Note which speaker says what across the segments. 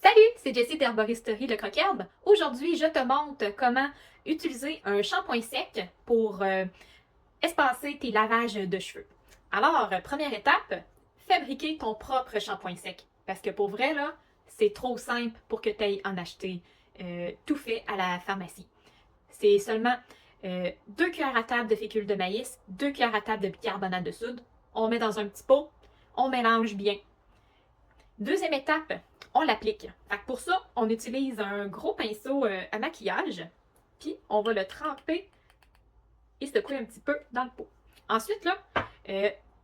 Speaker 1: Salut, c'est Jessie d'Herboristerie Le Croquerbe. Aujourd'hui, je te montre comment utiliser un shampoing sec pour espacer tes lavages de cheveux. Alors, première étape, fabriquer ton propre shampoing sec. Parce que pour vrai, là, c'est trop simple pour que tu ailles en acheter tout fait à la pharmacie. C'est seulement 2 cuillères à table de fécule de maïs, 2 cuillères à table de bicarbonate de soude. On met dans un petit pot, on mélange bien. Deuxième étape, on l'applique. Pour ça, on utilise un gros pinceau à maquillage, puis on va le tremper et secouer un petit peu dans le pot. Ensuite, là,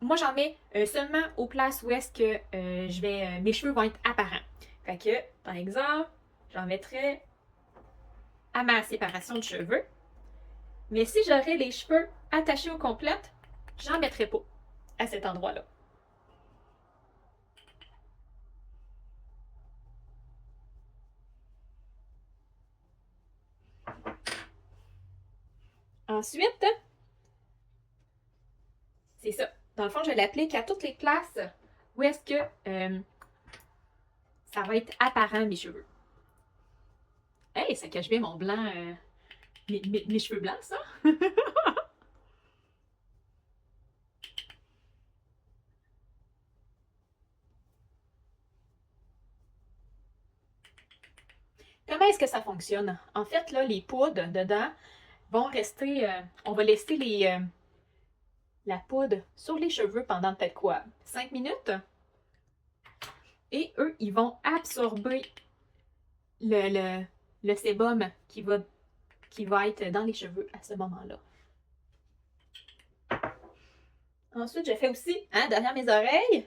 Speaker 1: moi j'en mets seulement aux places où est-ce que mes cheveux vont être apparents. Fait que, par exemple, j'en mettrais à ma séparation de cheveux. Mais si j'aurais les cheveux attachés au complète, j'en mettrais pas à cet endroit-là. Ensuite, c'est ça. Dans le fond, je l'applique à toutes les places où est-ce que ça va être apparent, mes cheveux. Hey, ça cache bien mon blanc, mes cheveux blancs, ça. Comment est-ce que ça fonctionne? En fait, là, les poudres dedans vont rester, on va laisser la poudre sur les cheveux pendant peut-être quoi? 5 minutes? Et eux, ils vont absorber le sébum qui va être dans les cheveux à ce moment-là. Ensuite, je fais aussi, derrière mes oreilles,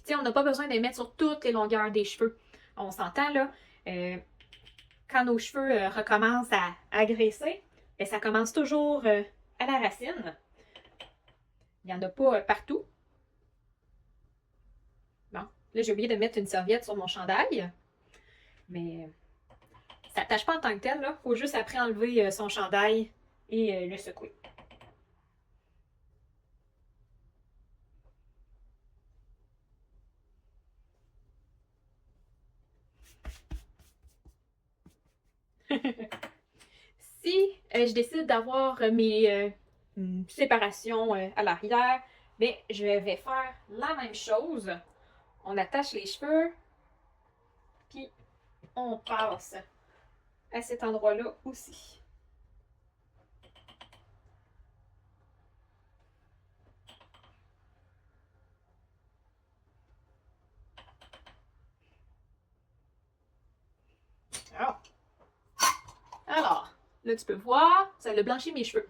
Speaker 1: puis, on n'a pas besoin de les mettre sur toutes les longueurs des cheveux. On s'entend, là, quand nos cheveux recommencent à graisser, bien, ça commence toujours à la racine. Il n'y en a pas partout. Bon, là, j'ai oublié de mettre une serviette sur mon chandail. Mais ça n'attache pas en tant que tel. Il faut juste après enlever son chandail et le secouer. Si je décide d'avoir mes séparations à l'arrière, mais je vais faire la même chose. On attache les cheveux, puis on passe à cet endroit-là aussi. Alors, là, tu peux voir, ça a blanchi mes cheveux.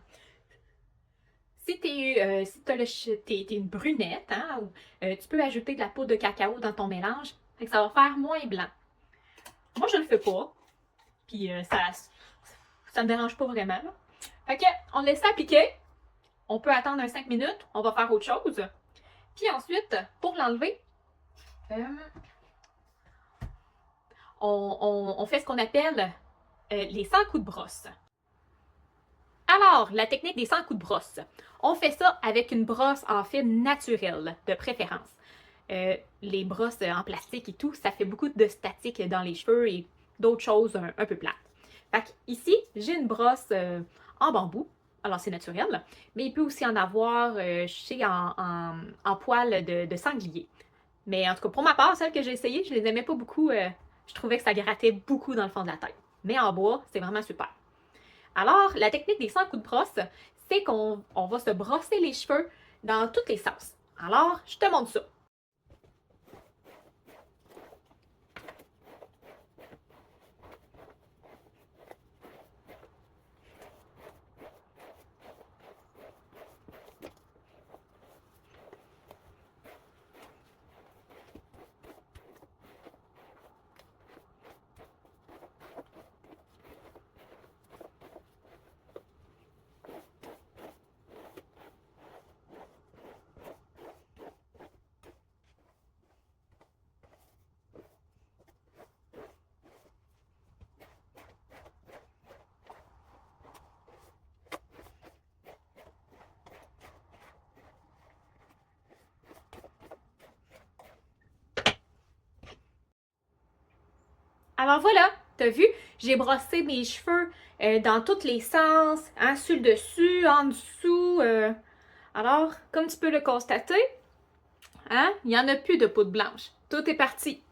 Speaker 1: Si t'es une brunette, tu peux ajouter de la poudre de cacao dans ton mélange, fait que ça va faire moins blanc. Moi, je le fais pas, puis ça me dérange pas vraiment. Là. Fait que, on laisse ça appliquer. On peut attendre un 5 minutes, on va faire autre chose. Puis ensuite, pour l'enlever, on fait ce qu'on appelle les 100 coups de brosse. Alors, la technique des 100 coups de brosse. On fait ça avec une brosse en fibre naturelle, de préférence. Les brosses en plastique et tout, ça fait beaucoup de statique dans les cheveux et d'autres choses un peu plates. Fait que ici, j'ai une brosse en bambou. Alors, c'est naturel, mais il peut aussi en avoir chez en poil de sanglier. Mais en tout cas, pour ma part, celles que j'ai essayées, je les aimais pas beaucoup. Je trouvais que ça grattait beaucoup dans le fond de la tête. Mais en bois, c'est vraiment super. Alors, la technique des 100 coups de brosse, c'est qu'on va se brosser les cheveux dans tous les sens. Alors, je te montre ça. Alors voilà, t'as vu, j'ai brossé mes cheveux dans tous les sens, hein, sur le dessus, en dessous. Alors, comme tu peux le constater, hein, il n'y en a plus de poudre blanche. Tout est parti.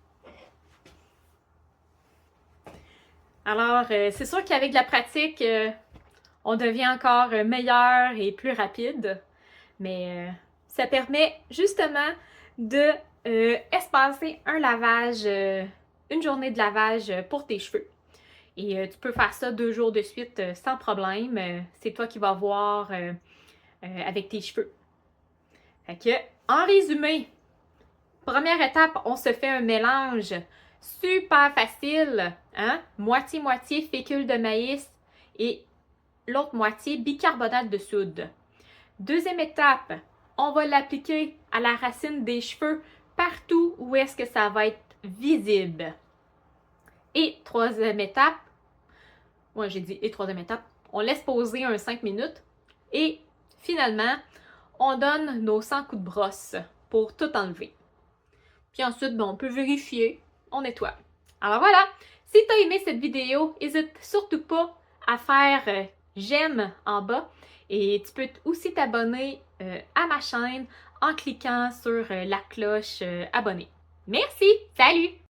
Speaker 1: Alors, c'est sûr qu'avec la pratique, on devient encore meilleur et plus rapide. Mais ça permet justement de espacer un lavage, une journée de lavage pour tes cheveux. Et tu peux faire ça 2 jours de suite sans problème. C'est toi qui vas voir avec tes cheveux. Fait que, en résumé, première étape, on se fait un mélange super facile, hein? Moitié-moitié fécule de maïs et l'autre moitié bicarbonate de soude. Deuxième étape, on va l'appliquer à la racine des cheveux partout où est-ce que ça va être visible. Et troisième étape, on laisse poser un 5 minutes et finalement, on donne nos 100 coups de brosse pour tout enlever. Puis ensuite, on peut vérifier, on nettoie. Alors voilà, si tu as aimé cette vidéo, n'hésite surtout pas à faire j'aime en bas et tu peux aussi t'abonner à ma chaîne en cliquant sur la cloche abonner. Merci, salut!